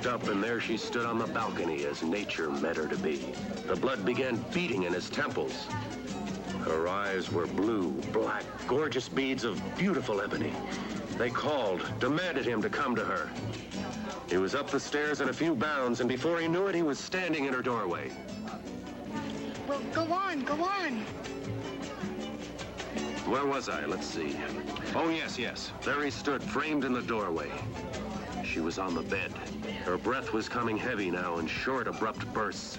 looked up, and there she stood on the balcony as nature meant her to be. The blood began beating in his temples. Her eyes were blue, black, gorgeous beads of beautiful ebony. They called, demanded him to come to her. He was up the stairs in a few bounds, and before he knew it, he was standing in her doorway. Well, go on, go on. Where was I? Let's see. Oh, yes. There he stood, framed in the doorway. She was on the bed. Her breath was coming heavy now in short, abrupt bursts.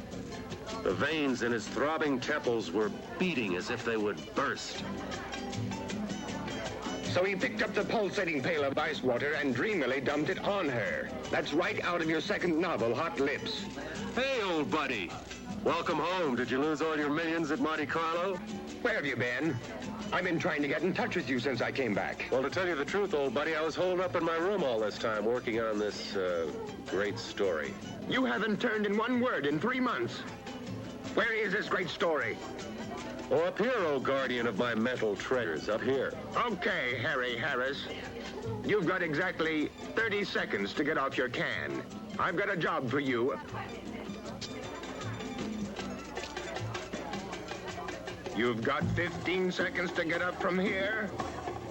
The veins in his throbbing temples were beating as if they would burst. So he picked up the pulsating pail of ice water and dreamily dumped it on her. That's right out of your second novel, Hot Lips. Hey, old buddy. Welcome home. Did you lose all your millions at Monte Carlo? Where have you been? I've been trying to get in touch with you since I came back. Well, to tell you the truth, old buddy, I was holed up in my room all this time working on this, great story. You haven't turned in one word in 3 months. Where is this great story? Oh, up here, old guardian of my mental treasures, up here. Okay, Harry Harris. You've got exactly 30 seconds to get off your can. I've got a job for you. You've got 15 seconds to get up from here.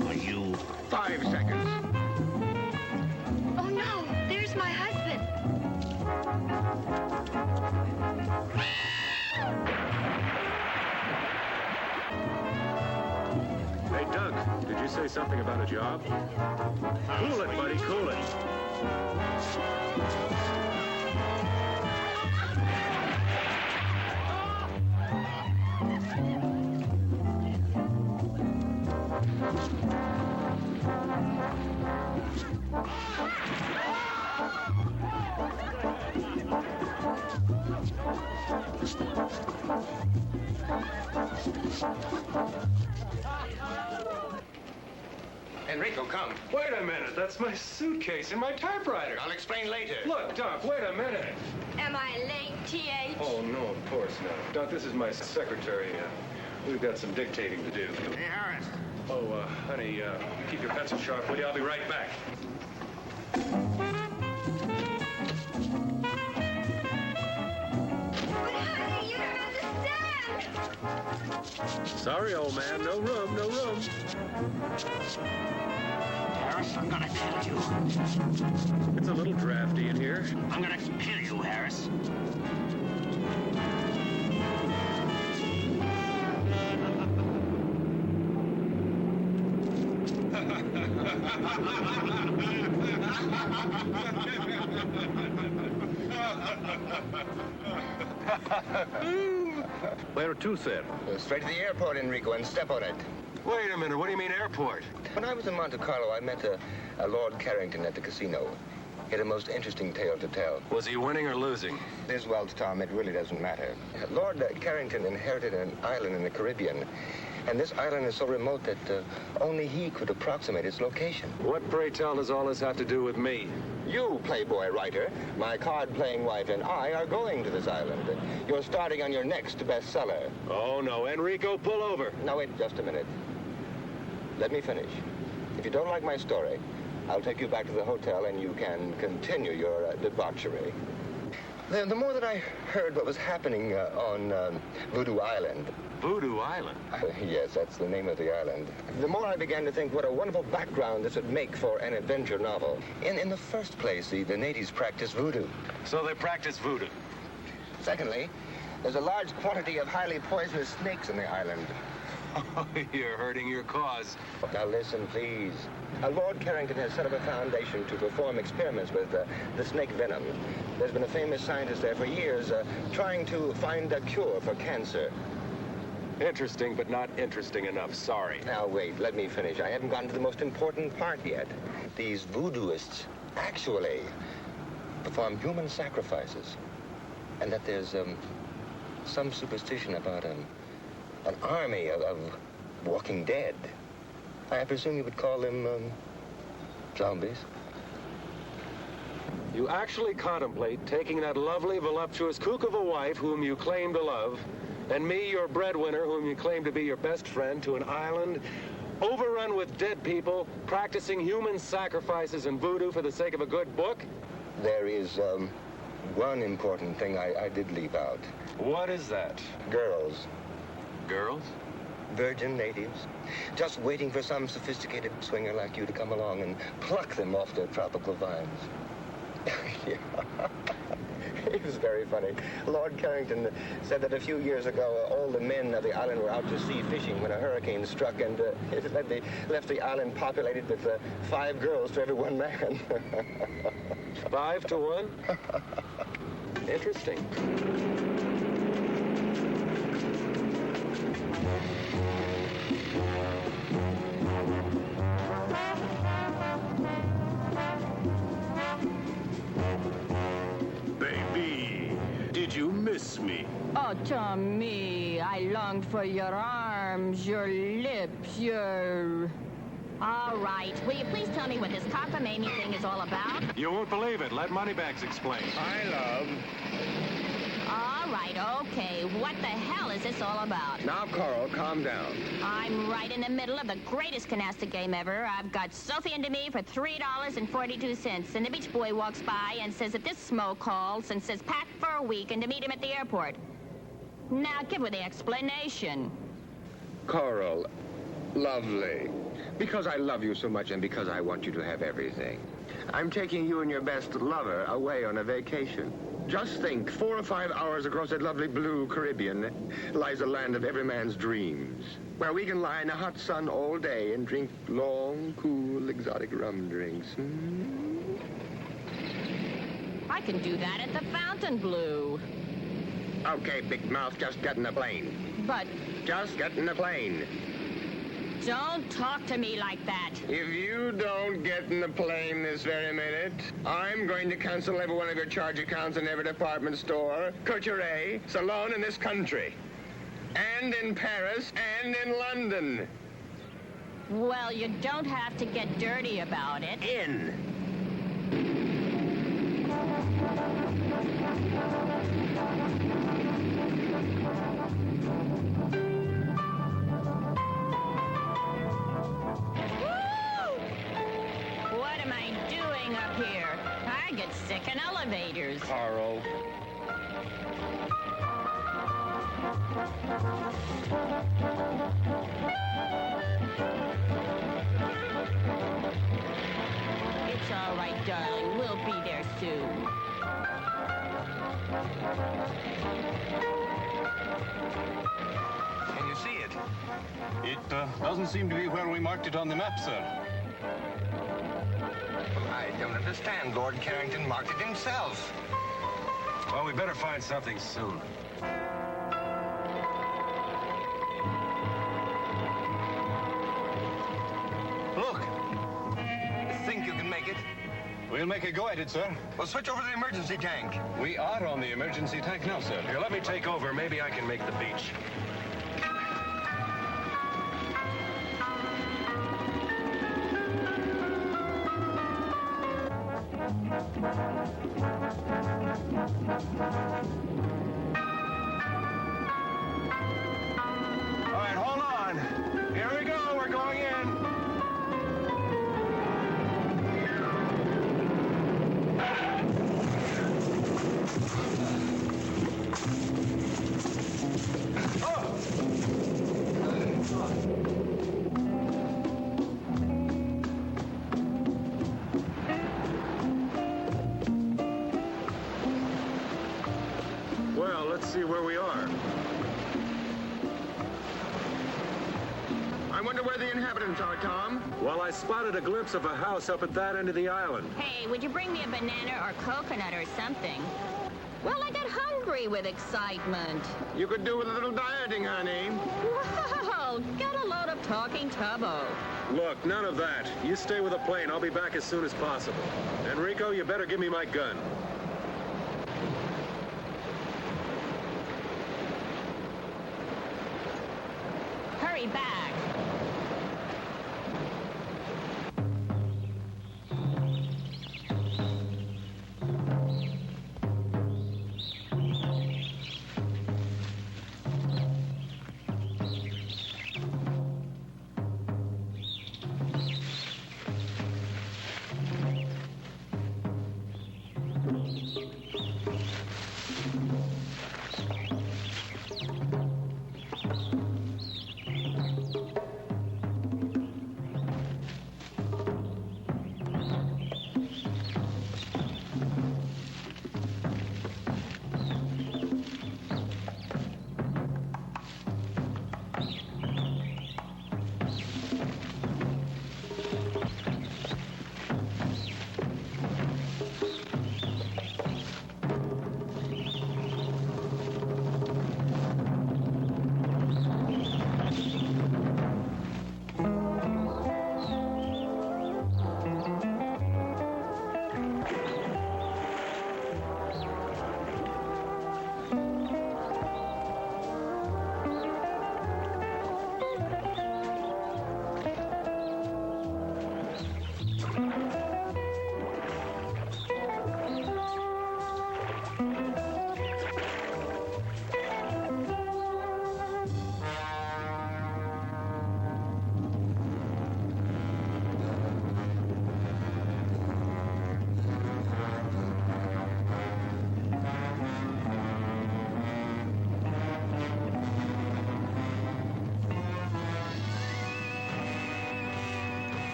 Are you? 5 seconds. Oh, no, there's my husband. Hey, Doug, did you say something about a job? Cool it, buddy, cool it. Enrico, come. Wait a minute, that's my suitcase and my typewriter. I'll explain later. Look, Doc, wait a minute. Am I late, T.H.? Oh, no, of course not. Doc, this is my secretary. We've got some dictating to do. Hey, Harris. Oh, honey, keep your pencil sharp, will you? I'll be right back. But, honey, you don't understand. Sorry, old man, no room, no room. Harris, I'm gonna kill you. It's a little drafty in here. I'm gonna kill you, Harris. Where to, sir? Straight to the airport, Enrico, and step on it. Wait a minute, what do you mean airport? When I was in Monte Carlo, I met a Lord Carrington at the casino. He had a most interesting tale to tell. Was he winning or losing? This, well, Tom, it really doesn't matter. Lord Carrington inherited an island in the Caribbean, and this island is so remote that only he could approximate its location. What, pray tell, does all this have to do with me? You, Playboy writer, my card-playing wife, and I are going to this island. You're starting on your next bestseller. Oh, no, Enrico, pull over. Now, wait just a minute. Let me finish. If you don't like my story, I'll take you back to the hotel and you can continue your debauchery. The more that I heard what was happening on Voodoo Island. Voodoo Island? Yes, that's the name of the island. The more I began to think what a wonderful background this would make for an adventure novel. In the first place, the natives practice voodoo. So they practice voodoo? Secondly, there's a large quantity of highly poisonous snakes on the island. Oh, you're hurting your cause. Now listen, please. Lord Carrington has set up a foundation to perform experiments with the snake venom. There's been a famous scientist there for years trying to find a cure for cancer. Interesting, but not interesting enough. Sorry. Now, wait, let me finish. I haven't gotten to the most important part yet. These voodooists actually perform human sacrifices. And that there's some superstition about an army of walking dead. I presume you would call them zombies. You actually contemplate taking that lovely, voluptuous kook of a wife whom you claim to love, and me, your breadwinner, whom you claim to be your best friend, to an island overrun with dead people practicing human sacrifices and voodoo for the sake of a good book? There is one important thing I did leave out. What is that? Girls. Girls? Virgin natives. Just waiting for some sophisticated swinger like you to come along and pluck them off their tropical vines. Yeah. It was very funny. Lord Carrington said that a few years ago, all the men of the island were out to sea fishing when a hurricane struck, and it left the island populated with 5 girls to every 1 man. 5 to 1? Interesting. Baby, did you miss me? Oh, Tommy, I longed for your arms, your lips, your... All right. Will you please tell me what this cockamamie thing is all about? You won't believe it. Let Moneybags explain. I love. All right, okay. What the hell is this all about? Now, Coral, calm down. I'm right in the middle of the greatest canasta game ever. I've got Sophie into me for $3.42, and the beach boy walks by and says that this smo calls and says pack for a week and to meet him at the airport. Now, give her the explanation. Coral, lovely. Because I love you so much and because I want you to have everything. I'm taking you and your best lover away on a vacation. Just think, 4 or 5 hours across that lovely blue Caribbean lies a land of every man's dreams, where we can lie in the hot sun all day and drink long, cool, exotic rum drinks. I can do that at the Fontainebleau. Okay, big mouth, just get in the plane. But Just get in the plane. don't talk to me like that. If you don't get in the plane this very minute, I'm going to cancel every one of your charge accounts in every department store, couturier, salon in this country. And in Paris, and in London. Well, you don't have to get dirty about it. In. What am I doing up here? I get sick in elevators. Carl. It's all right, darling. We'll be there soon. Can you see it? It doesn't seem to be where we marked it on the map, sir. I don't understand. Lord Carrington marked it himself. Well, we better find something soon. Look. You think you can make it? We'll make a go at it, sir. Well, switch over to the emergency tank. We are on the emergency tank now, sir. Here, let me take over. Maybe I can make the beach. All right, hold on. Here we go. We're going in. Well, let's see where we are. I wonder where the inhabitants are, Tom. Well, I spotted a glimpse of a house up at that end of the island. Hey, would you bring me a banana or coconut or something? Well, I got hungry with excitement. You could do with a little dieting, honey. Well, get a load of talking tubbo. Look, none of that. You stay with the plane. I'll be back as soon as possible. Enrico, you better give me my gun. Hurry back.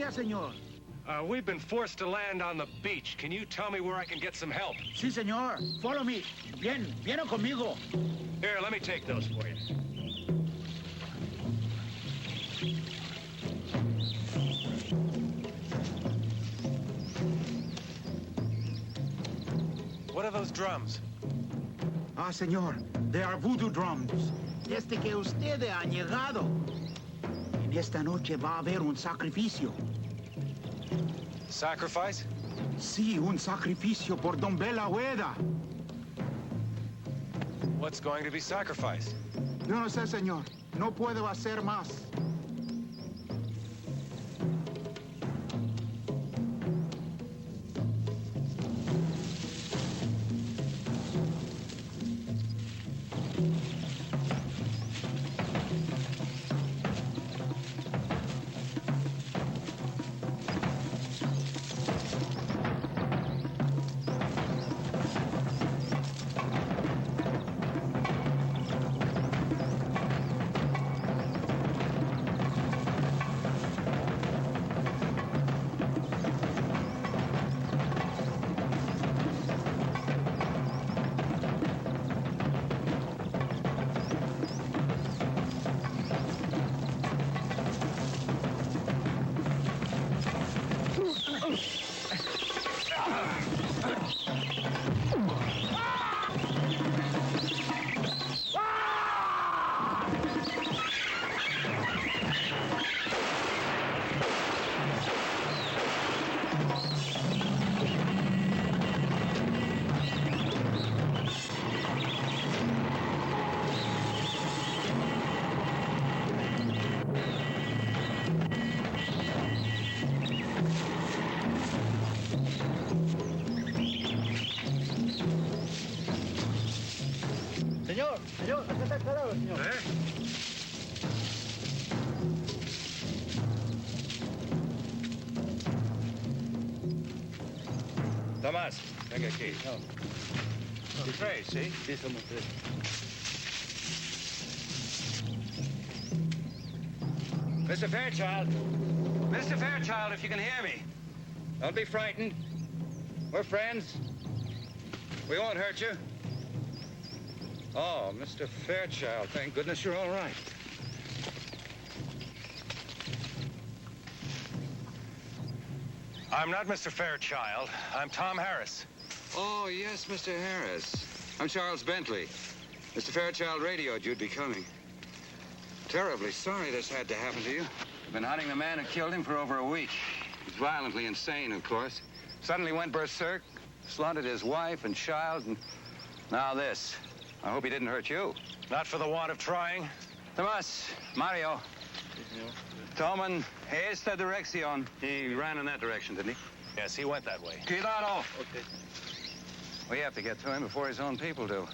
vaya, señor? We've been forced to land on the beach. Can you tell me where I can get some help? Sí, señor. Follow me. Viene conmigo. Here, let me take those for you. What are those drums? Ah, señor, they are voodoo drums. Desde que usted ha llegado, en esta noche va a haber un sacrificio. Sacrifice? Sí, un sacrificio por Don Bela Hueda. What's going to be sacrificed? Yo no sé, señor. No puedo hacer más. Señor, acá está el cadáver, señor. Tomás, venga aquí. You're tres, ¿sí? Sí, somos tres. Mr. Fairchild. Mr. Fairchild, if you can hear me. Don't be frightened. We're friends. We won't hurt you. Oh, Mr. Fairchild, thank goodness you're all right. I'm not Mr. Fairchild. I'm Tom Harris. Oh, yes, Mr. Harris. I'm Charles Bentley. Mr. Fairchild radioed you'd be coming. Terribly sorry this had to happen to you. I've been hunting the man who killed him for over a week. He's violently insane, of course. Suddenly went berserk, slaughtered his wife and child, and now this. I hope he didn't hurt you. Not for the want of trying. Tomás, Mario. Toman esta dirección. He ran in that direction, didn't he? Yes, he went that way. Cuidado. Okay. We have to get to him before his own people do.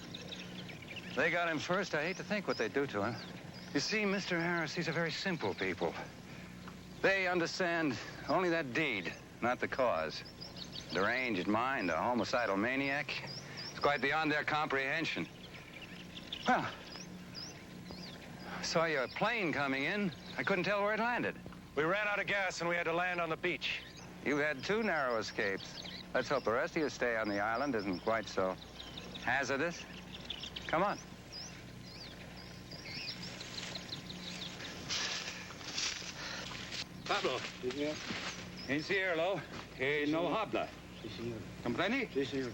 They got him first. I hate to think what they'd do to him. You see, Mr. Harris, these are very simple people. They understand only that deed, not the cause. Deranged mind, a homicidal maniac. It's quite beyond their comprehension. Well, I saw your plane coming in. I couldn't tell where it landed. We ran out of gas and we had to land on the beach. You've had 2 narrow escapes. Let's hope the rest of your stay on the island isn't quite so hazardous. Come on. Pablo. Sí, señor. Encierro, que no habla. Sí, señor. ¿Comprende? Sí, señor.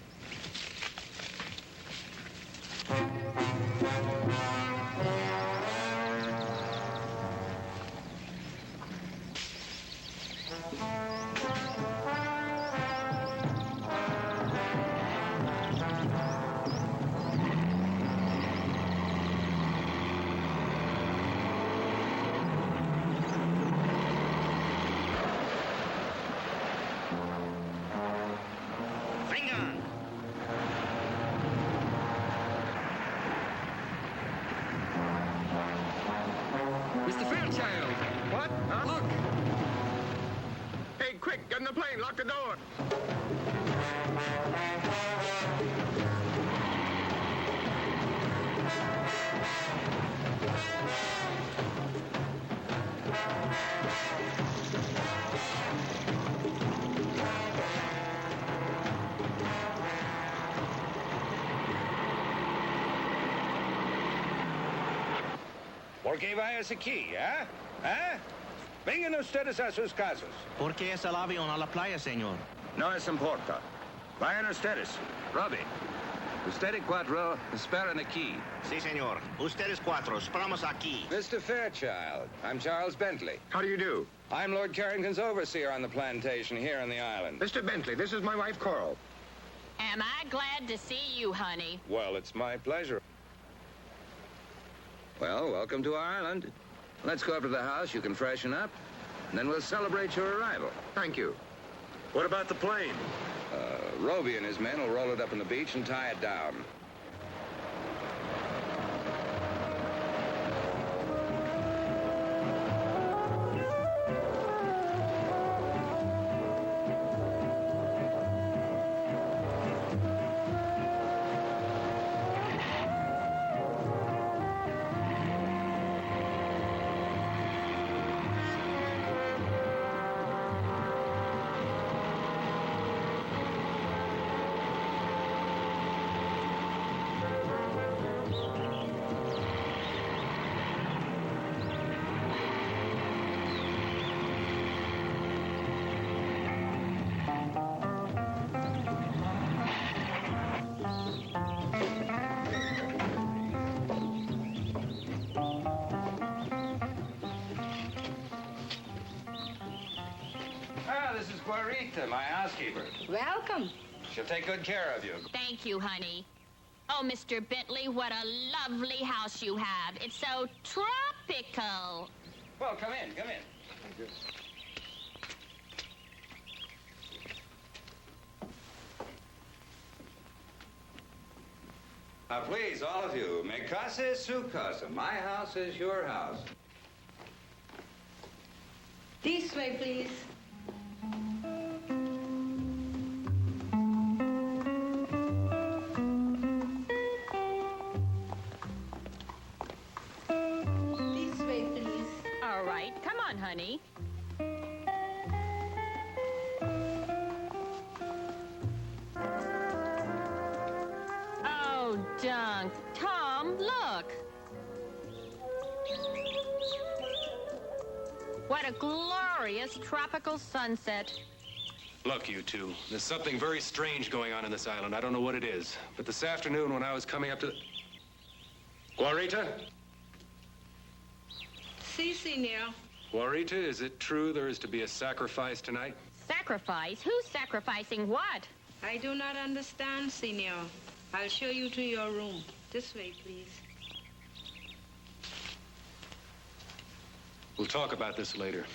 Mr. Fairchild! What? Huh? Look! Hey, quick, get in the plane, lock the door! ¿Por qué vayas aquí, ah? ¿Ah? Vengan ustedes a sus casas. ¿Por qué es el avión a la playa, señor? No les importa. Vayan ustedes. Robbie, ustedes cuatro esperan aquí. Sí, señor. Ustedes cuatro, esperamos aquí. Mr. Fairchild, I'm Charles Bentley. How do you do? I'm Lord Carrington's overseer on the plantation here on the island. Mr. Bentley, this is my wife, Coral. Am I glad to see you, honey? Well, it's my pleasure. Well, welcome to our island. Let's go up to the house. You can freshen up, and then we'll celebrate your arrival. Thank you. What about the plane? Roby and his men will roll it up on the beach and tie it down. This is Guarita, my housekeeper. Welcome. She'll take good care of you. Thank you, honey. Oh, Mr. Bentley, what a lovely house you have. It's so tropical. Well, come in, come in. Now, please, all of you, mi casa es su casa. My house is your house. This way, please. This way, please. All right, come on, honey. Oh, Dunk. Tom, look. What a glorious tropical sunset. Look, you two, there's something very strange going on in this island. I don't know what it is. But this afternoon when I was coming up to the... Guarita? Si, senor. Guarita, is it true there is to be a sacrifice tonight? Sacrifice? Who's sacrificing what? I do not understand, senor. I'll show you to your room. This way, please. We'll talk about this later.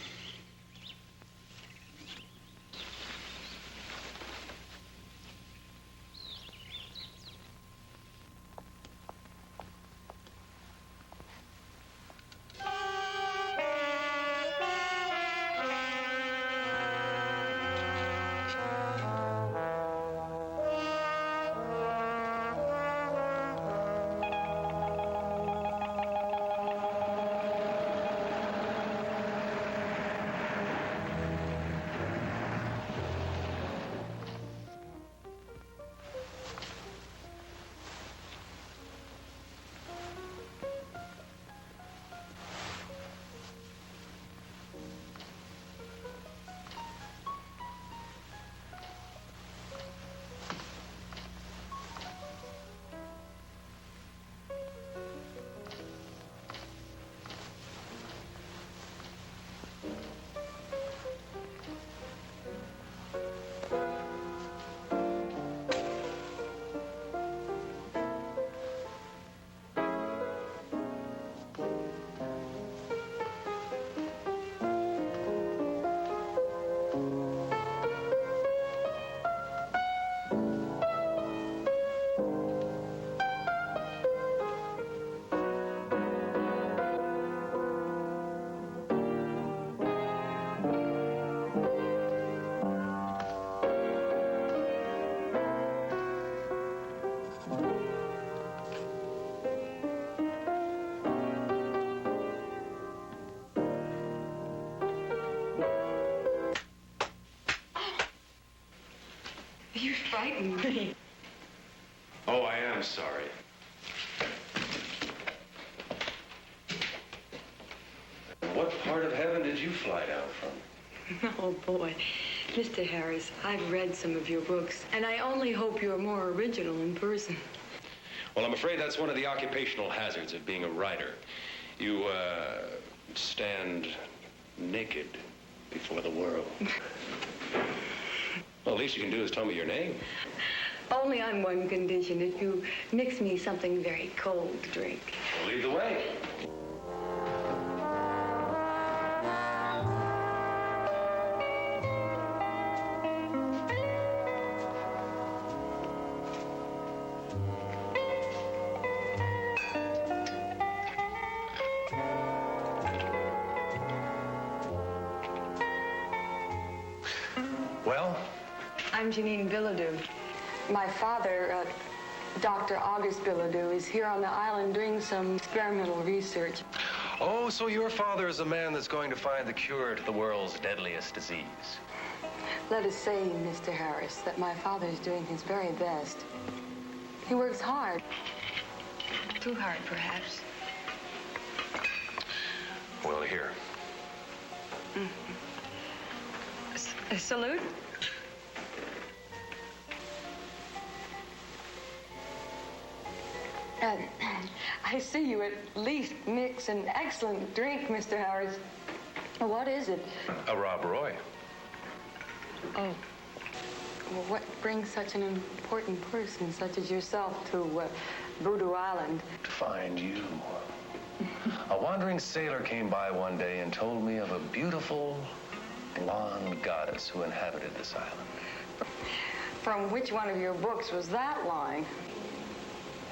You frightened me. Oh, I am sorry. What part of heaven did you fly down from? Oh, boy. Mr. Harris, I've read some of your books, and I only hope you're more original in person. Well, I'm afraid that's one of the occupational hazards of being a writer. You, stand naked before the world. Well, the least you can do is tell me your name. Only on one condition, if you mix me something very cold to drink. Well, lead the way. Well? I'm Janine Bilodeau. My father, Dr. August Bilodeau, is here on the island doing some experimental research. Oh, so your father is the man that's going to find the cure to the world's deadliest disease. Let us say, Mr. Harris, that my father is doing his very best. He works hard. Too hard, perhaps. Well, here. A salute? I see you at least mix an excellent drink, Mr. Harris. What is it? A Rob Roy. Oh. Well, what brings such an important person such as yourself to Voodoo Island? To find you. A wandering sailor came by one day and told me of a beautiful blonde goddess who inhabited this island. From which one of your books was that line?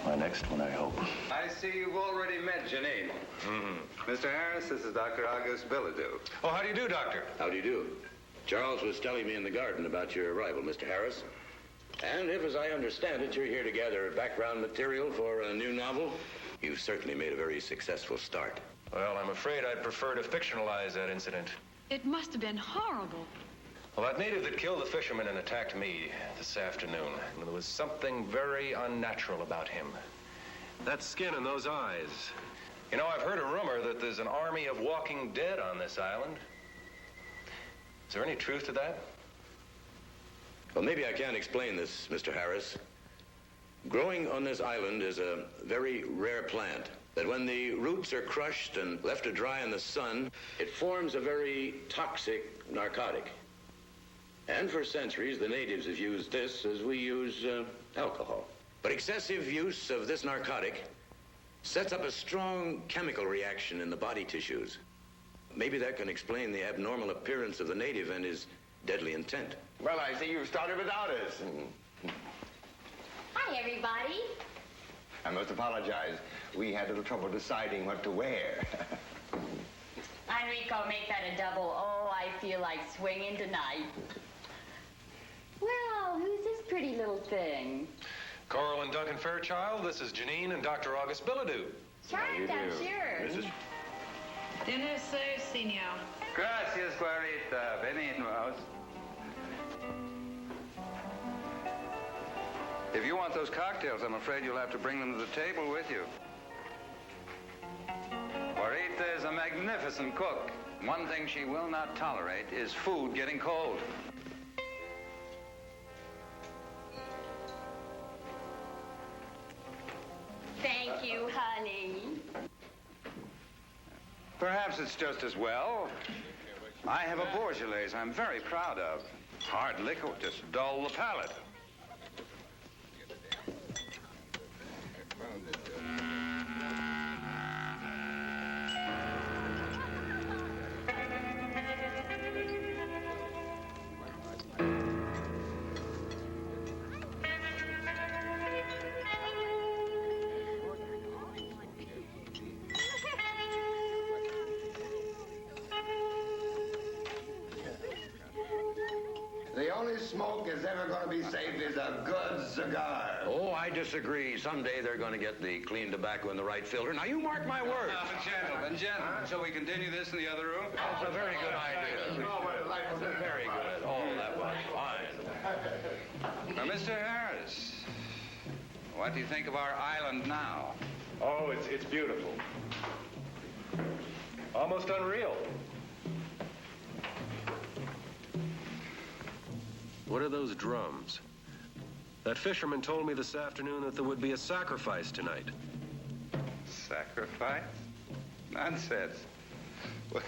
My next one, I hope. I see you've already met Janine. Mm-hmm. Mr. Harris, this is Dr. August Bilodeau. Oh, how do you do, Doctor? How do you do? Charles was telling me in the garden about your arrival, Mr. Harris. And if, as I understand it, you're here to gather background material for a new novel, you've certainly made a very successful start. Well, I'm afraid I'd prefer to fictionalize that incident. It must have been horrible. Well, that native that killed the fisherman and attacked me this afternoon, there was something very unnatural about him. That skin and those eyes. You know, I've heard a rumor that there's an army of walking dead on this island. Is there any truth to that? Well, maybe I can explain this, Mr. Harris. Growing on this island is a very rare plant that when the roots are crushed and left to dry in the sun, it forms a very toxic narcotic. And for centuries, the natives have used this as we use alcohol. But excessive use of this narcotic sets up a strong chemical reaction in the body tissues. Maybe that can explain the abnormal appearance of the native and his deadly intent. Well, I see you started without us. Hi, everybody. I must apologize. We had a little trouble deciding what to wear. Enrico, make that a double. Oh, I feel like swinging tonight. Well, who's this pretty little thing? Coral and Duncan Fairchild, this is Janine and Dr. August Bilodeau. Charmed, I'm sure. Dinner served, senor. Gracias, Clarita. Benignos. If you want those cocktails, I'm afraid you'll have to bring them to the table with you. Clarita is a magnificent cook. One thing she will not tolerate is food getting cold. Thank you, honey. Perhaps it's just as well. I have a Beaujolais I'm very proud of. Hard liquor will just dull the palate. The only smoke that's ever going to be safe is a good cigar. Oh, I disagree. Someday they're going to get the clean tobacco in the right filter. Now, you mark my words. Gentlemen, shall we continue this in the other room? That's a very good idea. Very good. Oh, that was fine. Now, Mr. Harris, what do you think of our island now? Oh, it's beautiful. Almost unreal. What are those drums? That fisherman told me this afternoon that there would be a sacrifice tonight. Sacrifice? Nonsense. Well,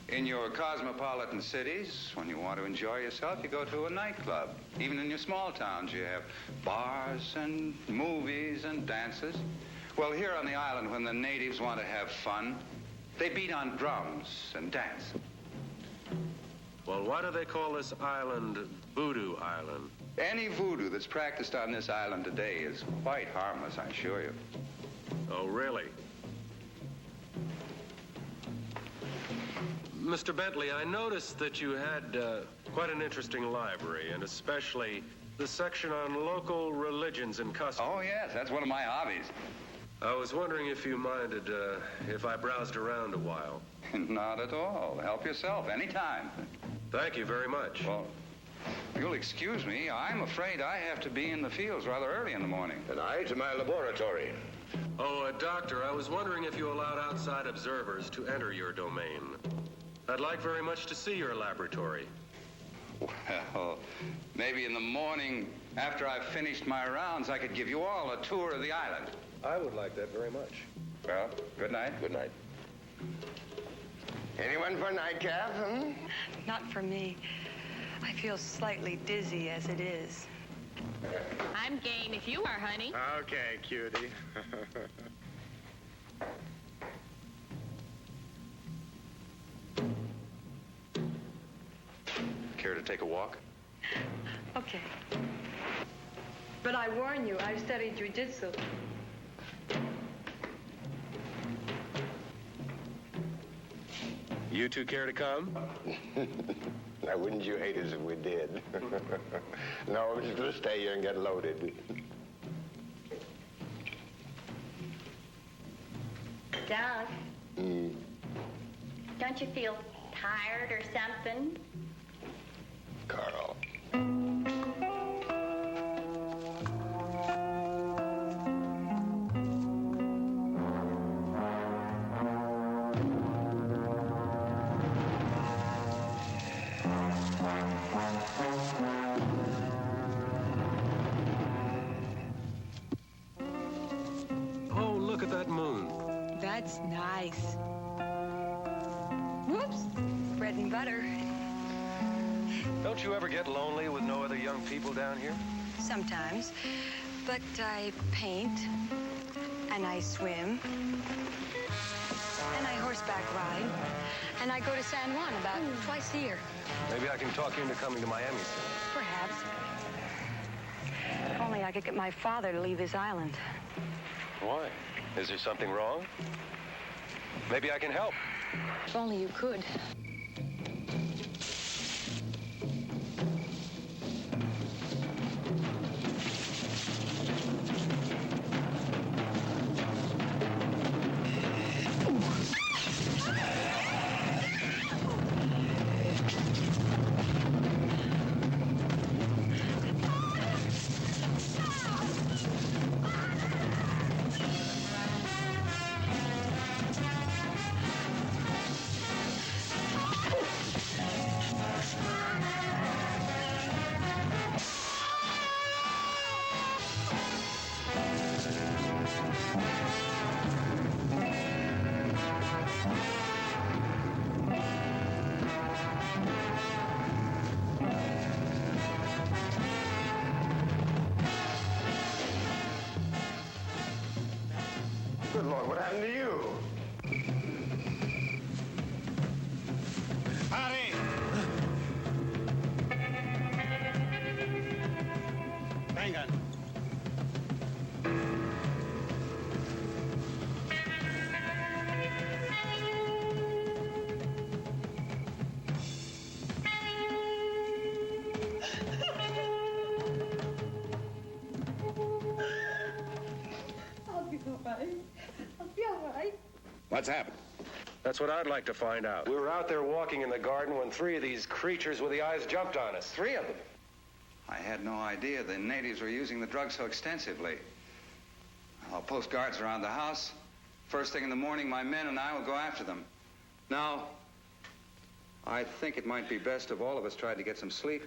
in your cosmopolitan cities, when you want to enjoy yourself, you go to a nightclub. Even in your small towns, you have bars and movies and dances. Well, here on the island, when the natives want to have fun, they beat on drums and dance. Well, why do they call this island Voodoo Island? Any voodoo that's practiced on this island today is quite harmless, I assure you. Oh, really? Mr. Bentley, I noticed that you had quite an interesting library, and especially the section on local religions and customs. Oh, yes, that's one of my hobbies. I was wondering if you minded if I browsed around a while. Not at all. Help yourself anytime. Thank you very much. Well, you'll excuse me. I'm afraid I have to be in the fields rather early in the morning. And I to my laboratory. Oh, Doctor, I was wondering if you allowed outside observers to enter your domain. I'd like very much to see your laboratory. Well, maybe in the morning, after I've finished my rounds, I could give you all a tour of the island. I would like that very much. Well, good night. Good night. Anyone for nightcap, Not for me. I feel slightly dizzy as it is. I'm game if you are, honey. Okay, cutie. Care to take a walk? Okay. But I warn you, I've studied jiu-jitsu. You two care to come? Now, wouldn't you hate us if we did? No, we're just going to stay here and get loaded. Doug, don't you feel tired or something? Carl. Oh, look at that moon. That's nice. Whoops. Bread and butter. Don't you ever get lonely with no other young people down here? Sometimes. But I paint, and I swim, and I horseback ride, and I go to San Juan about twice a year. Maybe I can talk you into coming to Miami soon. Perhaps. If only I could get my father to leave this island. Why? Is there something wrong? Maybe I can help. If only you could. Good Lord, what happened to you? Harry! Vengan. I'll be all right. I'll be all right. What's happened? That's what I'd like to find out. We were out there walking in the garden when three of these creatures with the eyes jumped on us. Three of them. I had no idea the natives were using the drug so extensively. I'll post guards around the house. First thing in the morning, my men and I will go after them. Now, I think it might be best if all of us tried to get some sleep.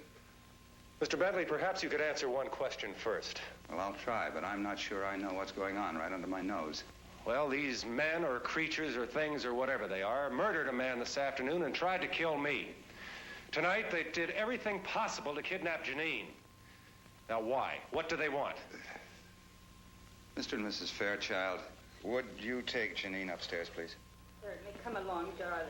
Mr. Bentley, perhaps you could answer one question first. Well, I'll try, but I'm not sure I know what's going on right under my nose. Well, these men or creatures or things or whatever they are murdered a man this afternoon and tried to kill me. Tonight, they did everything possible to kidnap Janine. Now, why? What do they want? Mr. and Mrs. Fairchild, would you take Janine upstairs, please? Certainly. Come along, darling.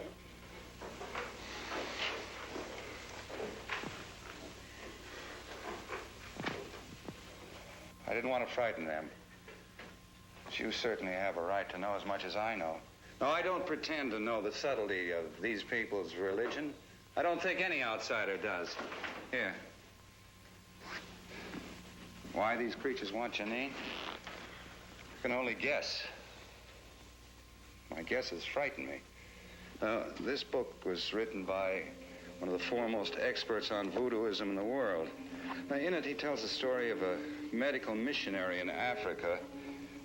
I didn't want to frighten them. But you certainly have a right to know as much as I know. No, I don't pretend to know the subtlety of these people's religion. I don't think any outsider does. Here. Why these creatures want Janine? I can only guess. My guesses frighten me. This book was written by one of the foremost experts on voodooism in the world. Now, in it, he tells the story of a medical missionary in Africa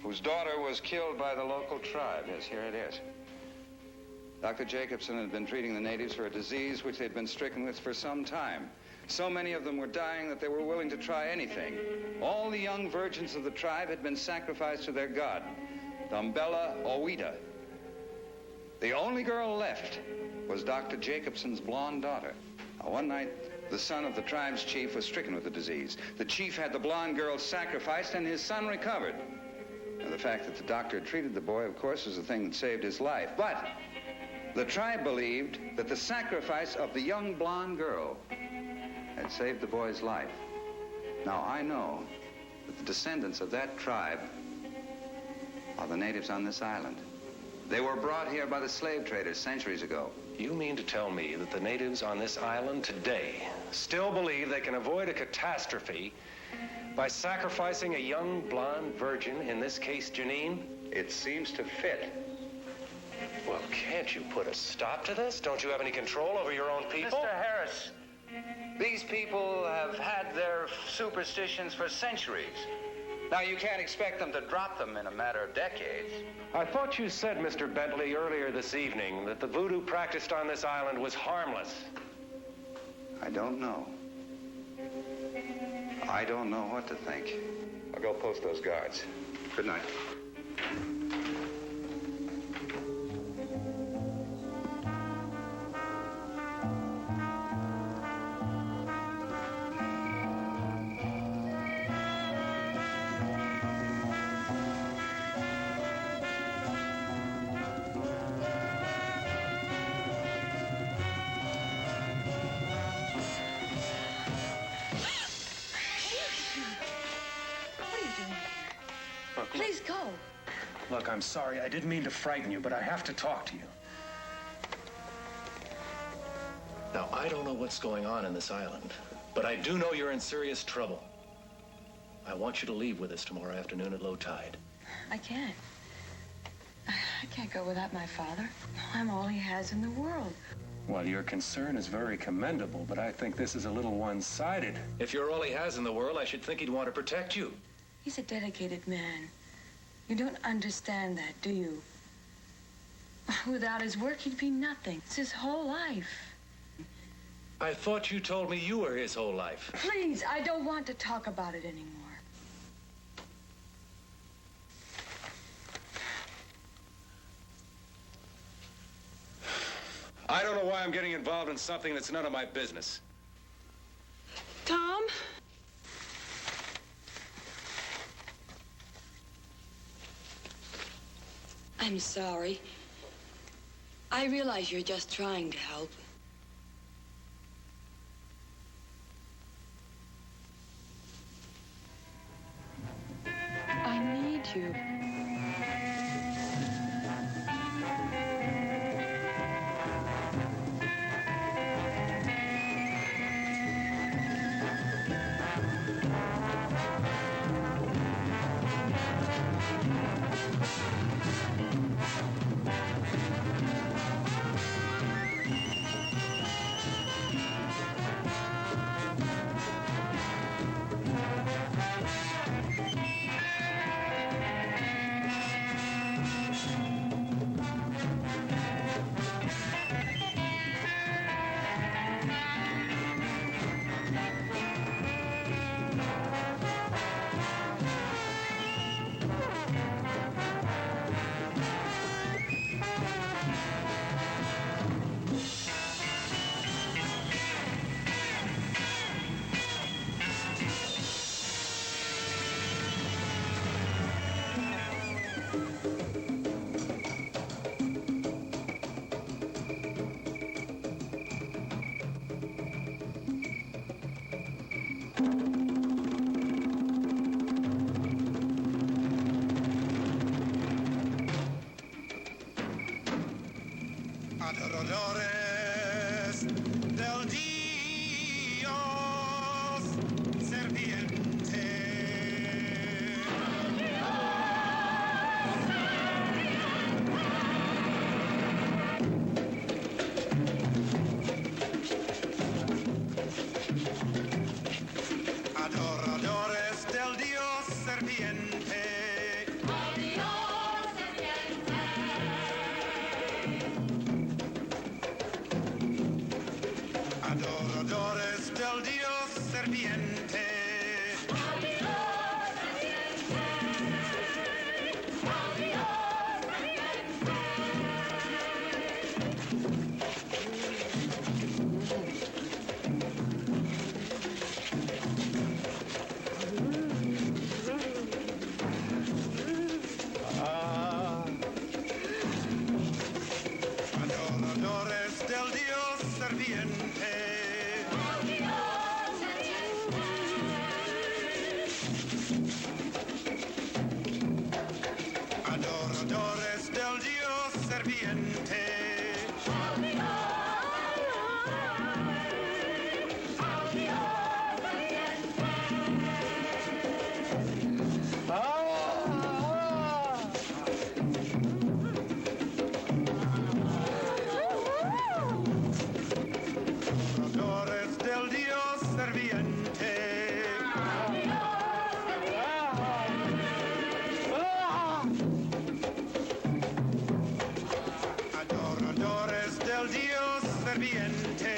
whose daughter was killed by the local tribe. Yes, here it is. Dr. Jacobson had been treating the natives for a disease which they'd been stricken with for some time. So many of them were dying that they were willing to try anything. All the young virgins of the tribe had been sacrificed to their god, Dumbella Owita. The only girl left was Dr. Jacobson's blonde daughter. Now, one night, the son of the tribe's chief was stricken with the disease. The chief had the blonde girl sacrificed, and his son recovered. Now, the fact that the doctor had treated the boy, of course, was the thing that saved his life. But the tribe believed that the sacrifice of the young blonde girl had saved the boy's life. Now, I know that the descendants of that tribe are the natives on this island. They were brought here by the slave traders centuries ago. You mean to tell me that the natives on this island today still believe they can avoid a catastrophe by sacrificing a young blonde virgin, in this case, Janine? It seems to fit. Well, can't you put a stop to this? Don't you have any control over your own people? Mr. Harris, these people have had their superstitions for centuries. Now, you can't expect them to drop them in a matter of decades. I thought you said, Mr. Bentley, earlier this evening that the voodoo practiced on this island was harmless. I don't know. I don't know what to think. I'll go post those guards. Good night. Please go. Look, I'm sorry. I didn't mean to frighten you, but I have to talk to you. Now, I don't know what's going on in this island, but I do know you're in serious trouble. I want you to leave with us tomorrow afternoon at low tide. I can't. I can't go without my father. I'm all he has in the world. Well, your concern is very commendable, but I think this is a little one-sided. If you're all he has in the world, I should think he'd want to protect you. He's a dedicated man. You don't understand that, do you? Without his work, he'd be nothing. It's his whole life. I thought you told me you were his whole life. Please, I don't want to talk about it anymore. I don't know why I'm getting involved in something that's none of my business. Tom? I'm sorry. I realize you're just trying to help. I need you. serviente. Adoradores del Dios serviente. Adoradores del Dios serviente. Adoradores del Dios serviente.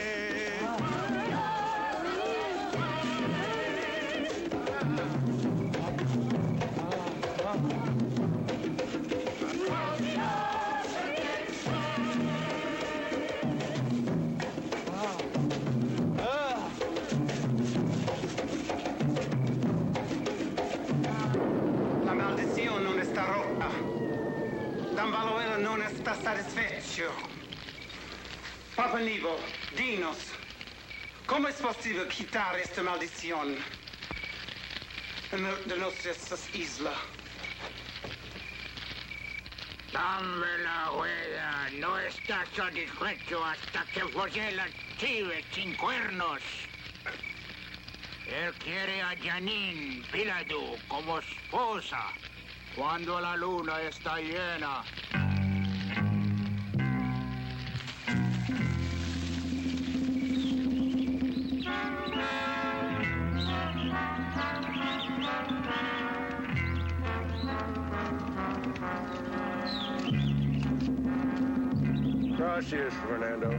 La maldición non está rota. Dan Valoela non está satisfecho. Papa Nivo, dinos, ¿cómo es posible quitar esta maldición de nuestras islas? Dame la rueda, no está satisfecho hasta que folle la chive sin cuernos. Él quiere a Janine Piladu como esposa cuando la luna está llena. Gracias, Fernando.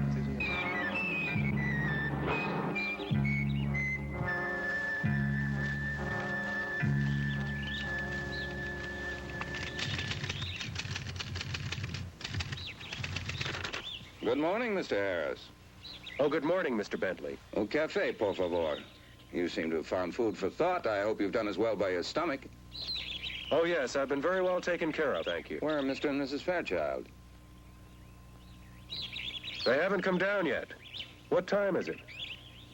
Good morning, Mr. Harris. Oh, good morning, Mr. Bentley. Un café, por favor. You seem to have found food for thought. I hope you've done as well by your stomach. Oh, yes, I've been very well taken care of, thank you. Where are Mr. and Mrs. Fairchild? They haven't come down yet. What time is it?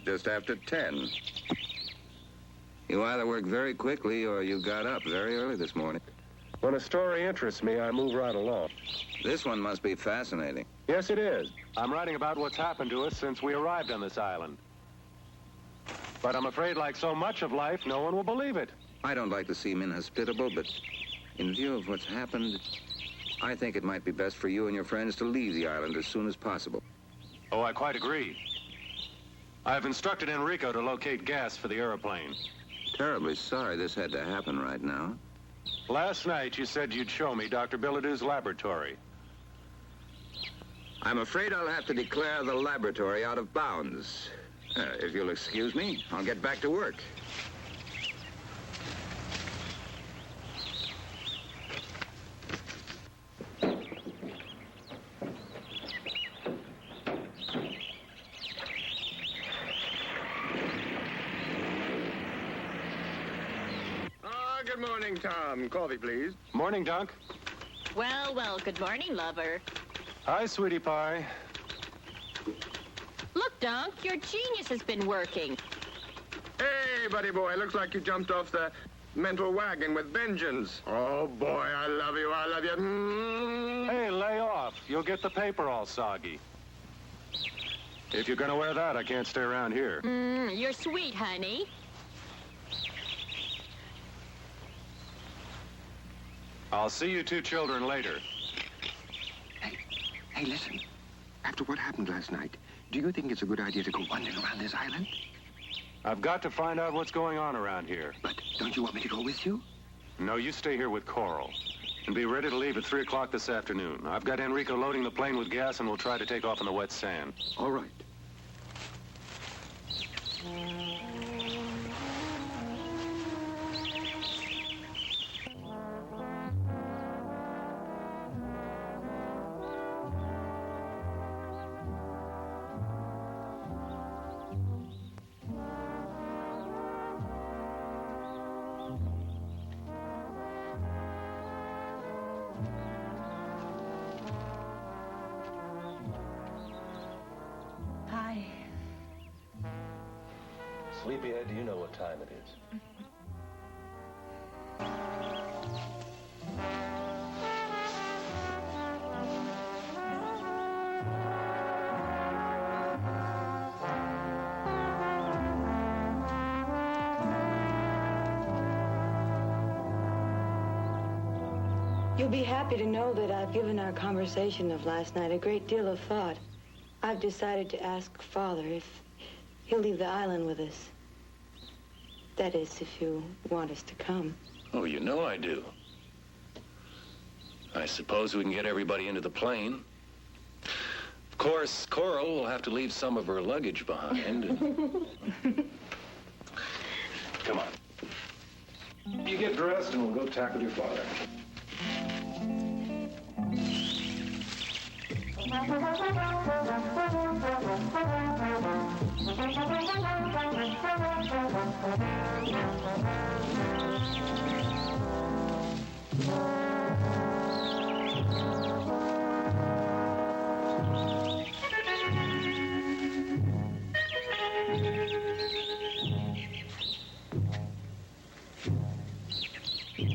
Just after 10. You either work very quickly or you got up very early this morning. When a story interests me, I move right along. This one must be fascinating. Yes, it is. I'm writing about what's happened to us since we arrived on this island. But I'm afraid, like so much of life, no one will believe it. I don't like to seem inhospitable, but in view of what's happened, I think it might be best for you and your friends to leave the island as soon as possible. Oh, I quite agree. I've instructed Enrico to locate gas for the airplane. Terribly sorry this had to happen right now. Last night, you said you'd show me Dr. Billadue's laboratory. I'm afraid I'll have to declare the laboratory out of bounds. If you'll excuse me, I'll get back to work. Good morning, Tom. Coffee, please. Morning, Dunk. Well, well, good morning, lover. Hi, sweetie pie. Look, Dunk, your genius has been working. Hey, buddy boy, looks like you jumped off the mental wagon with vengeance. Oh, boy, I love you, I love you. Hey, lay off. You'll get the paper all soggy. If you're gonna wear that, I can't stay around here. You're sweet, honey. I'll see you two children later. Hey, listen. After what happened last night, do you think it's a good idea to go wandering around this island? I've got to find out what's going on around here. But don't you want me to go with you? No, you stay here with Coral. And be ready to leave at 3 o'clock this afternoon. I've got Enrico loading the plane with gas, and we'll try to take off on the wet sand. All right. Sleepyhead, do you know what time it is? You'll be happy to know that I've given our conversation of last night a great deal of thought. I've decided to ask Father if he'll leave the island with us. That is, if you want us to come. Oh, you know I do. I suppose we can get everybody into the plane. Of course, Coral will have to leave some of her luggage behind. Come on. You get dressed and we'll go tackle your father.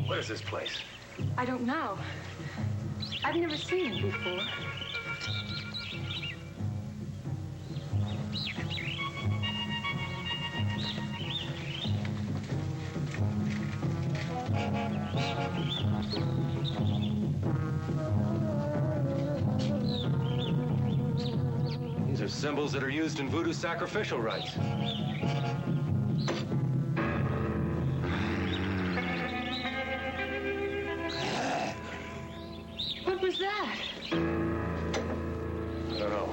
What is this place? I don't know. I've never seen it before. These are symbols that are used in voodoo sacrificial rites. What was that? I don't know.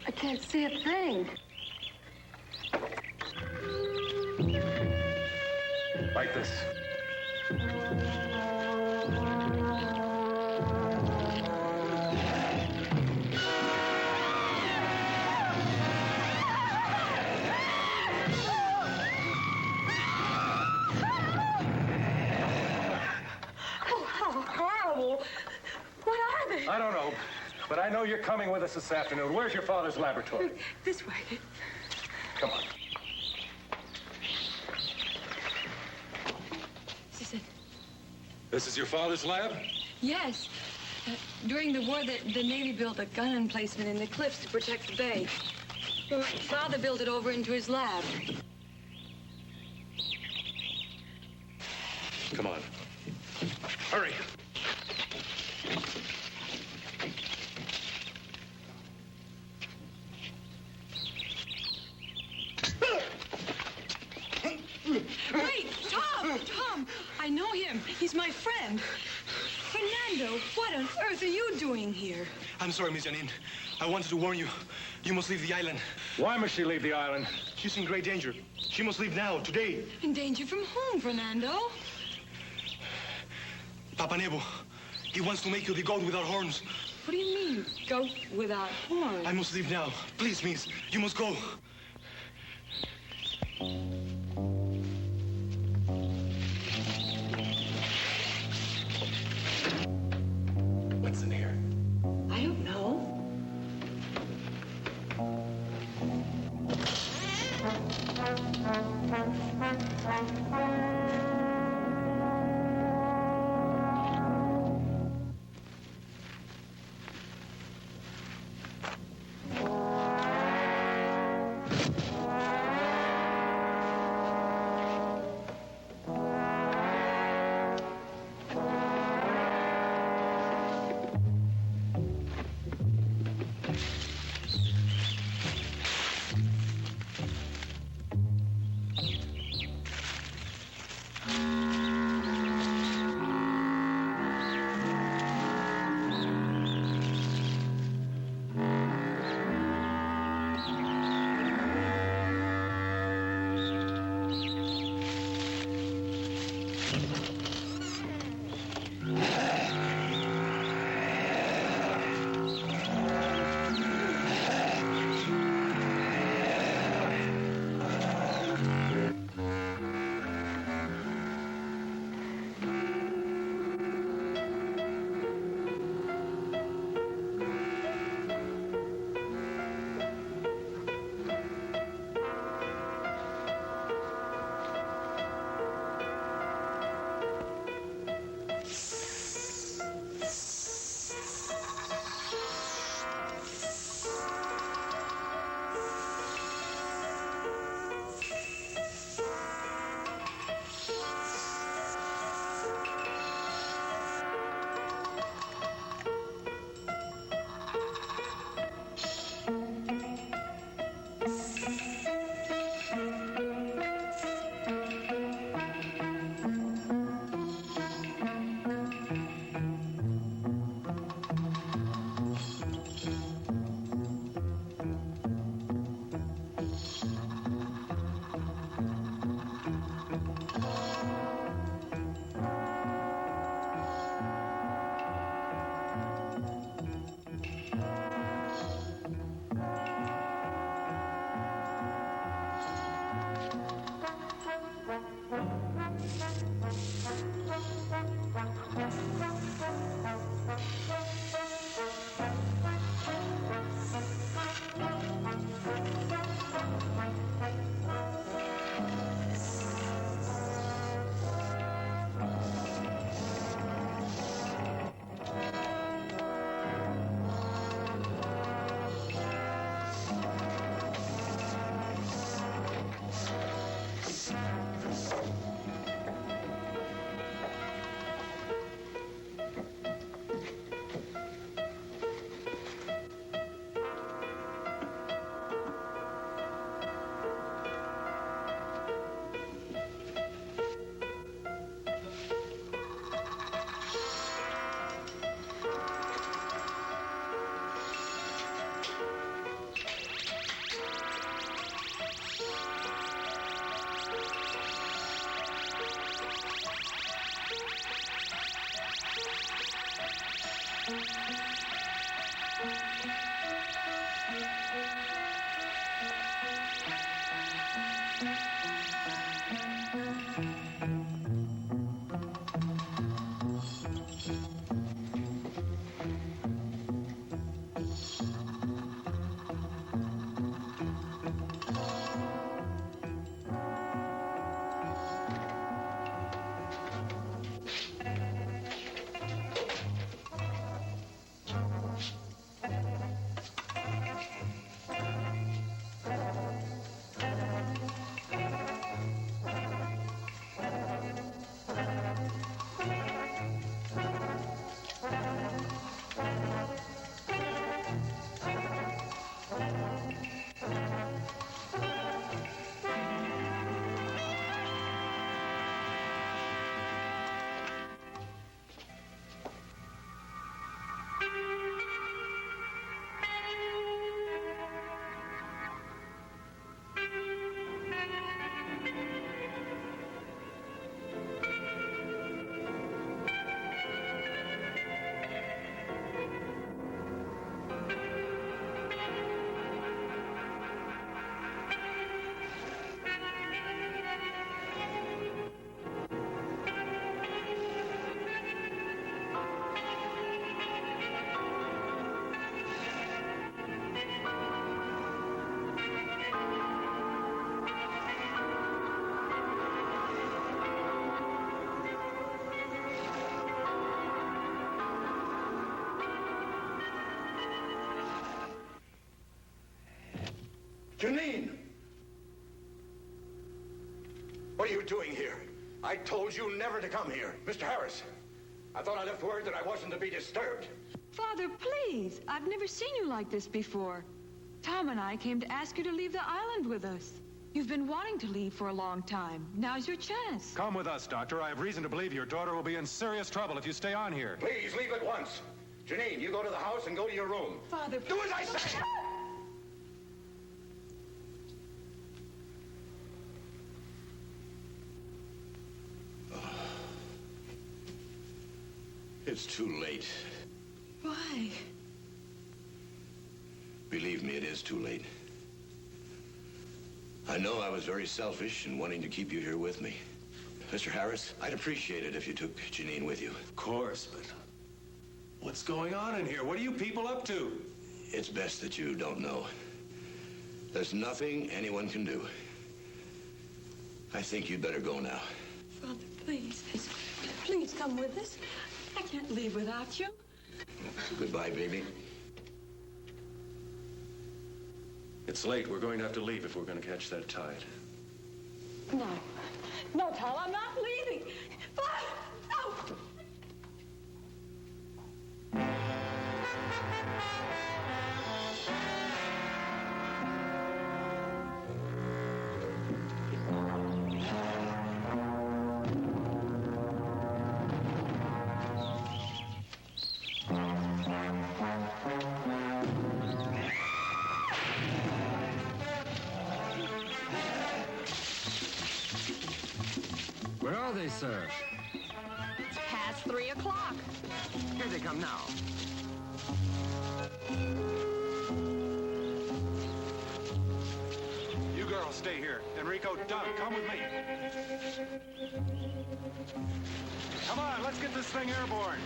I can't see a thing. Like this. Oh, how horrible. What are they? I don't know, but I know you're coming with us this afternoon. Where's your father's laboratory? This way. Come on. This is it. This is your father's lab? Yes. During the war, the Navy built a gun emplacement in the cliffs to protect the bay. Father built it over into his lab. Come on. Hurry. Wait, Tom! Tom! I know him. He's my friend. Fernando, what on earth are you doing here? I'm sorry, Miss Janine. I wanted to warn you. You must leave the island. Why must she leave the island? She's in great danger. She must leave now, today. In danger from whom, Fernando? Papa Nebo. He wants to make you the goat without horns. What do you mean, goat without horns? I must leave now. Please, miss. You must go. What's in here? I don't know. Janine! What are you doing here? I told you never to come here. Mr. Harris, I thought I left word that I wasn't to be disturbed. Father, please. I've never seen you like this before. Tom and I came to ask you to leave the island with us. You've been wanting to leave for a long time. Now's your chance. Come with us, Doctor. I have reason to believe your daughter will be in serious trouble if you stay on here. Please, leave at once. Janine, you go to the house and go to your room. Father, do as I say! It's too late. Why? Believe me, it is too late. I know I was very selfish in wanting to keep you here with me. Mr. Harris, I'd appreciate it if you took Janine with you. Of course, but what's going on in here? What are you people up to? It's best that you don't know. There's nothing anyone can do. I think you'd better go now. Father, please. Please come with us. I can't leave without you. Goodbye, baby. It's late. We're going to have to leave if we're going to catch that tide. No. No, Tom, I'm not leaving. Father, no! Where are they, sir? It's past 3 o'clock. Here they come now. You girls stay here. Enrico, Doug, come with me. Come on, let's get this thing airborne.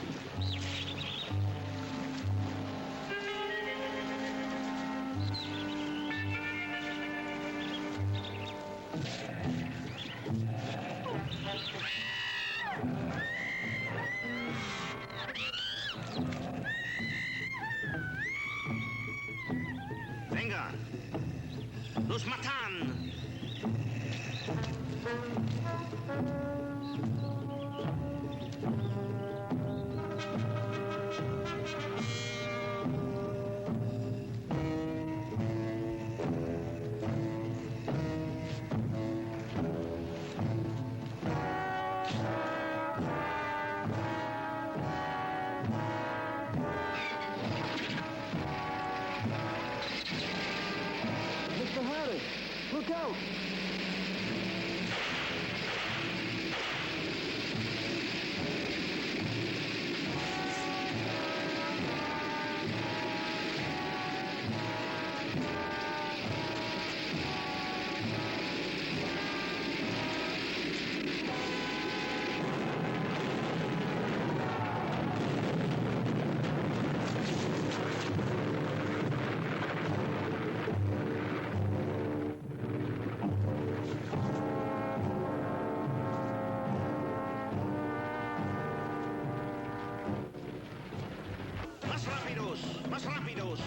Venga. Los matan. Mr. Harris, look out! Más rápidos, más rápidos.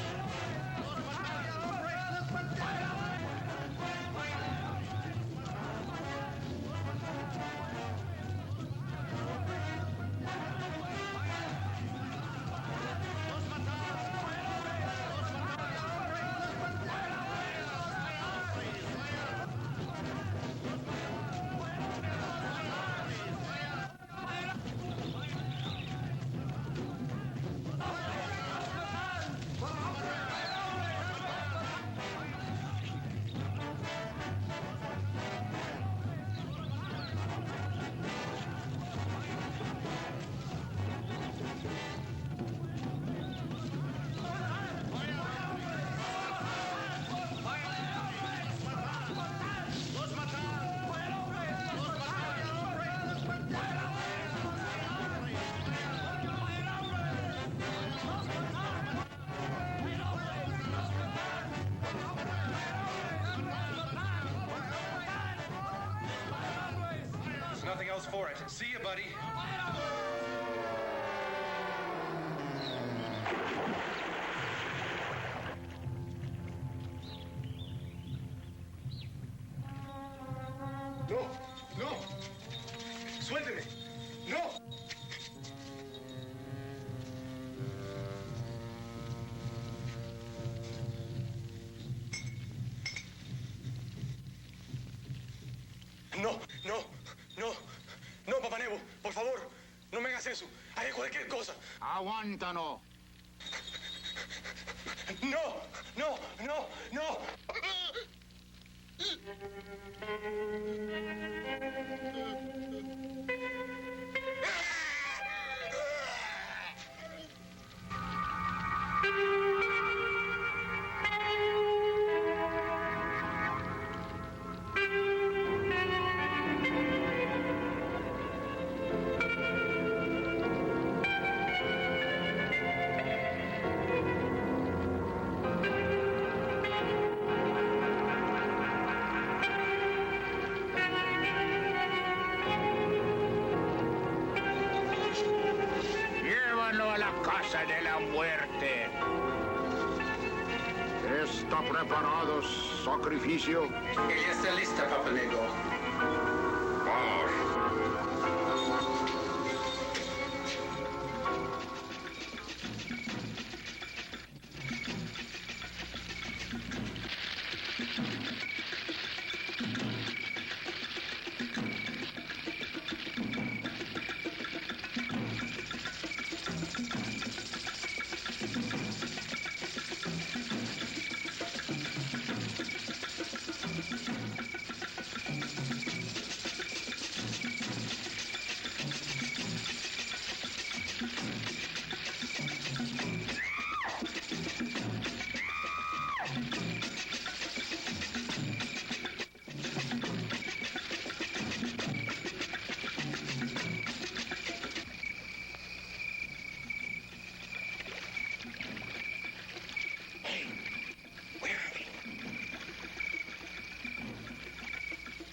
There's nothing else for it. See you, buddy. No, no, no. No, Papá Nebo, por favor, no me hagas eso. Haré cualquier cosa. Aguántalo. No, no, no, no. Llévalo a la casa de la muerte. ¿Está preparado sacrificio? Ella está lista, Papa Nego. Vamos.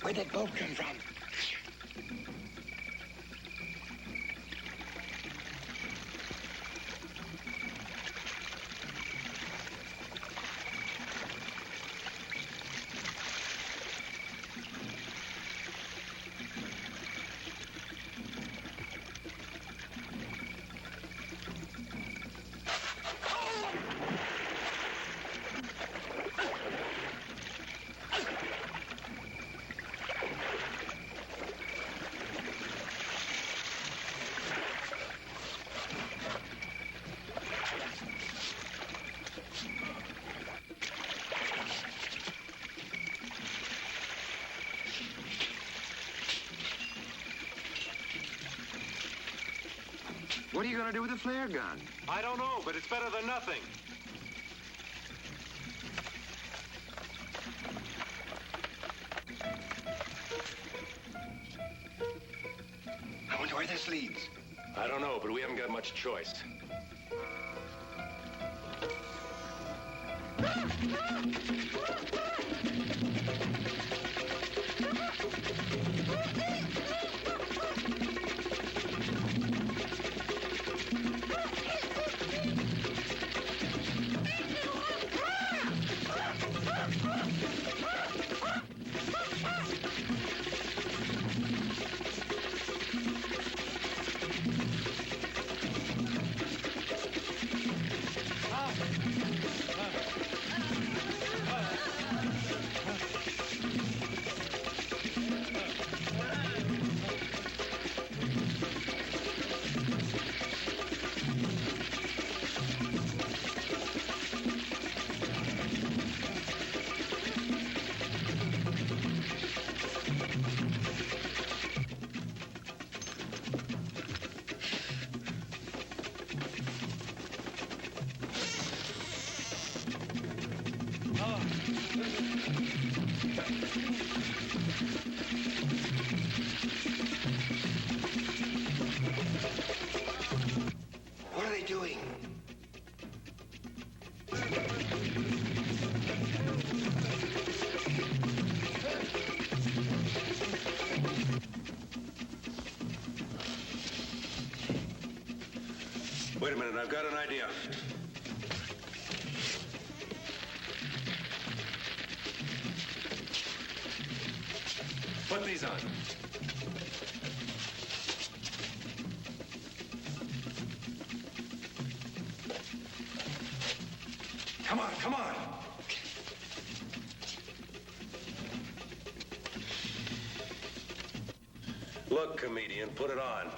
Where'd that boat come from? What are you going to do with the flare gun? I don't know, but it's better than nothing. I wonder where this leads. I don't know, but we haven't got much choice. What are they doing? Wait a minute, I've got an idea. Put these on. Come on, come on. Look, comedian, put it on.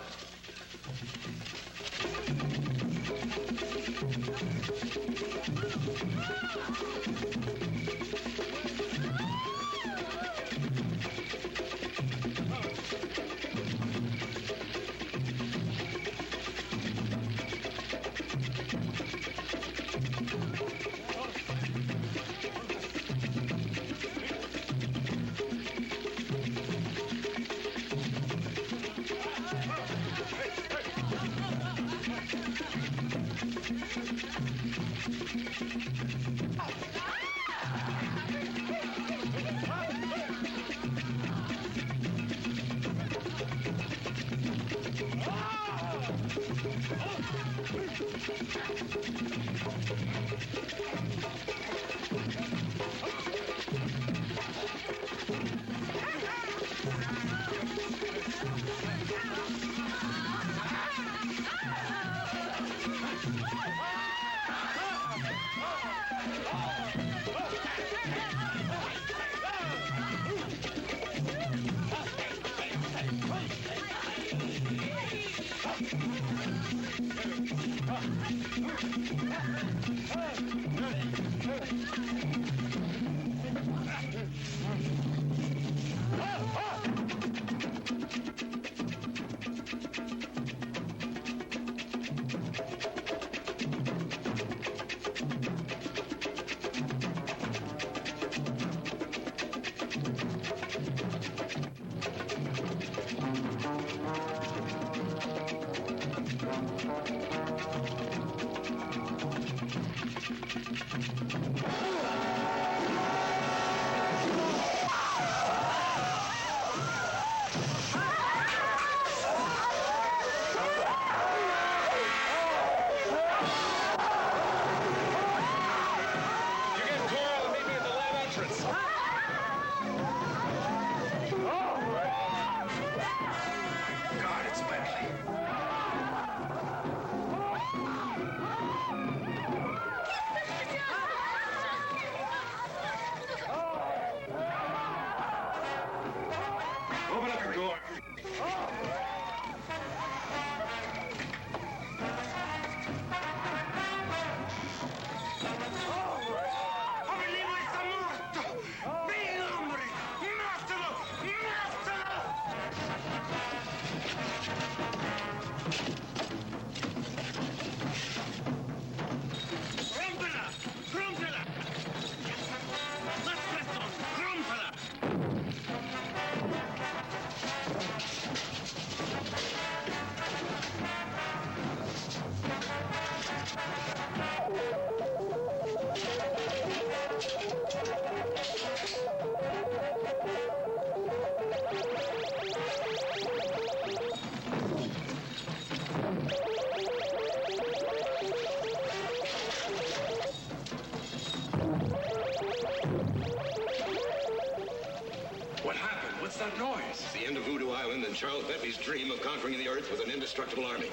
that noise? It's the end of Voodoo Island and Charles Pepe's dream of conquering the Earth with an indestructible army.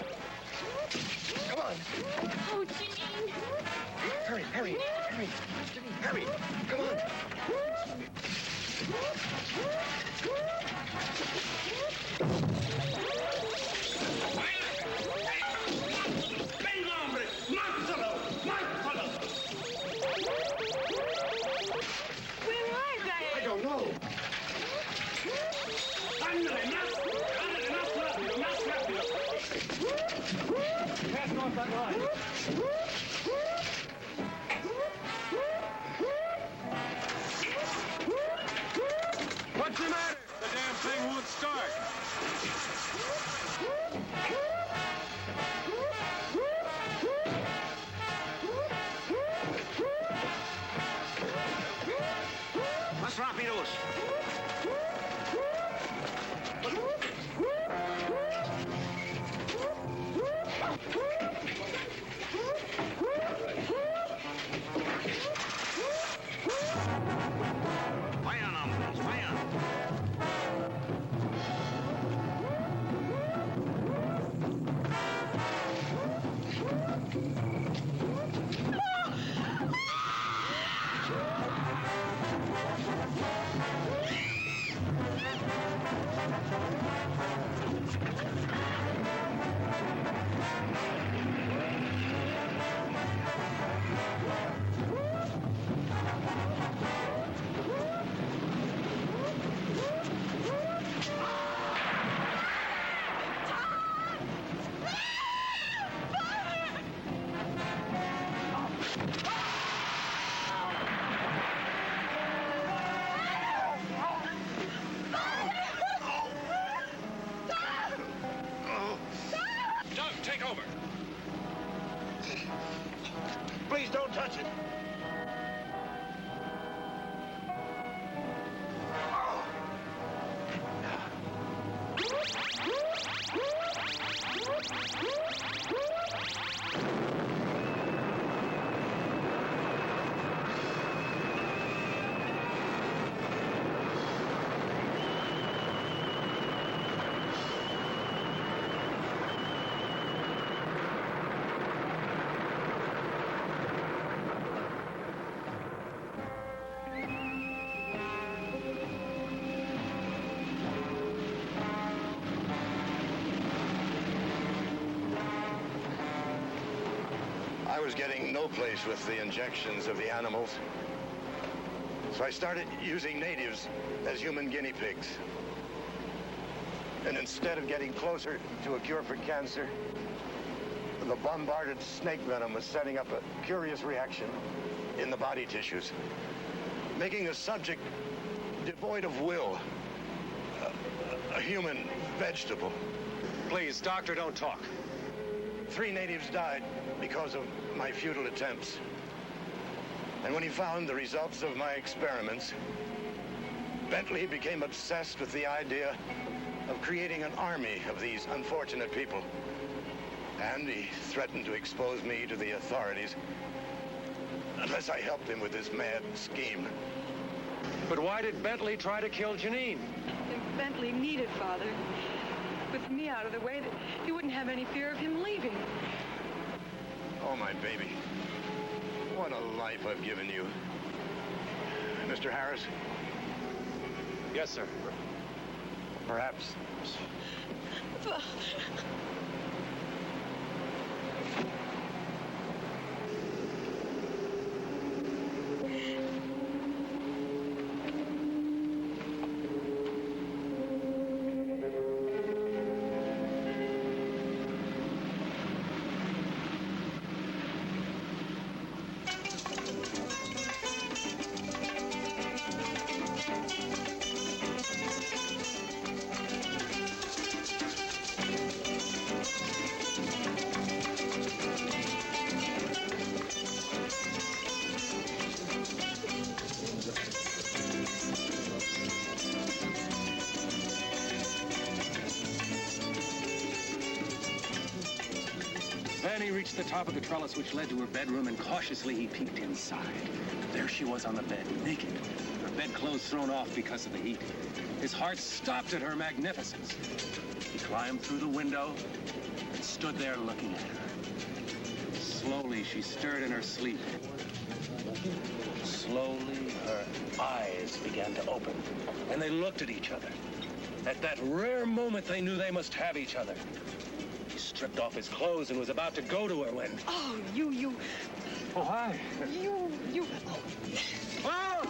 Come on. Oh, Janine. Hurry, hurry, hurry. Janine, hurry. Come on. Venga, hombre. Mátalo. Mátalo. Where are they? I don't know. Ándale, más. Ándale, más rápido, más rápido. Pass off that line. What's the matter? The damn thing won't start. Más rápidos. Vayan, hombres, vayan. over. Please don't touch it. I was getting no place with the injections of the animals. So I started using natives as human guinea pigs. And instead of getting closer to a cure for cancer, the bombarded snake venom was setting up a curious reaction in the body tissues, making a subject devoid of will, a human vegetable. Please, doctor, don't talk. 3 natives died because of my futile attempts. And when he found the results of my experiments, Bentley became obsessed with the idea of creating an army of these unfortunate people. And he threatened to expose me to the authorities unless I helped him with his mad scheme. But why did Bentley try to kill Janine? If Bentley needed Father, with me out of the way, that he wouldn't have any fear of him leaving. Oh, my baby. What a life I've given you. Mr. Harris? Yes, sir. Perhaps... Fanny reached the top of the trellis which led to her bedroom, and cautiously he peeked inside. There she was on the bed, naked, her bedclothes thrown off because of the heat. His heart stopped at her magnificence. He climbed through the window and stood there looking at her. Slowly, she stirred in her sleep. Slowly, her eyes began to open, and they looked at each other. At that rare moment, they knew they must have each other. He stripped off his clothes and was about to go to her when... Oh, you... Oh, hi. You... Oh!